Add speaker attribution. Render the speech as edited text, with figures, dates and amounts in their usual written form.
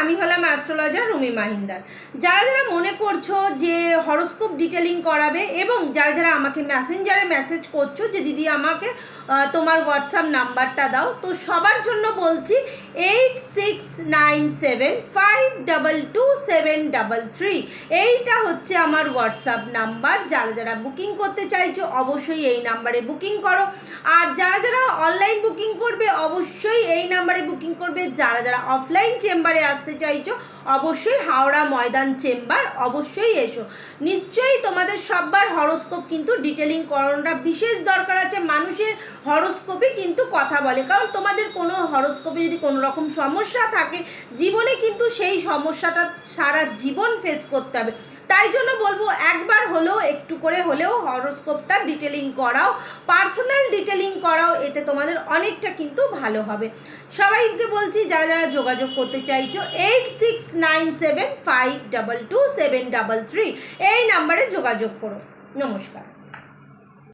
Speaker 1: আমি হলাম অ্যাস্ট্রোলজার রুমি মাহিন্দার। যারা যারা মনে করছো যে হরোস্কোপ ডিটেলিং করাবে এবং যারা যারা আমাকে মেসেঞ্জারে মেসেজ করছো যে দিদি আমাকে তোমার হোয়াটসঅ্যাপ নাম্বারটা দাও, তো সবার জন্য বলছি 8697522733 এইটা হচ্ছে আমার হোয়াটসঅ্যাপ নাম্বার। যারা যারা বুকিং করতে চাইছো অবশ্যই এই নাম্বারে বুকিং করো, আর যারা যারা অনলাইন বুকিং করবে অবশ্যই এই নাম্বারে বুকিং করবে। যারা যারা অফলাইন চেম্বারে আসতে চাইছো অবশ্যই হাওড়া ময়দান চেম্বার অবশ্যই এসো। নিশ্চয়ই তোমাদের সববার হরোস্কোপ কিন্তু ডিটেলিং করানোটা বিশেষ দরকার আছে। মানুষের হরোস্কোপে কিন্তু কথা বলে, কারণ তোমাদের কোনো হরোস্কোপে যদি কোনো রকম সমস্যা থাকে জীবনে কিন্তু সেই সমস্যাটা সারা জীবন ফেস করতে হবে। তাই জন্য বলবো একবার হলেও একটু করে হলেও হরোস্কোপটা ডিটেলিং করাও, পার্সোনাল ডিটেলিং করাও, এতে তোমাদের অনেকটা কিন্তু ভালো হবে। সবাইকে বলছি যারা যারা যোগাযোগ করতে চাইছো 8697522733 এই নাম্বারে যোগাযোগ করো। নমস্কার।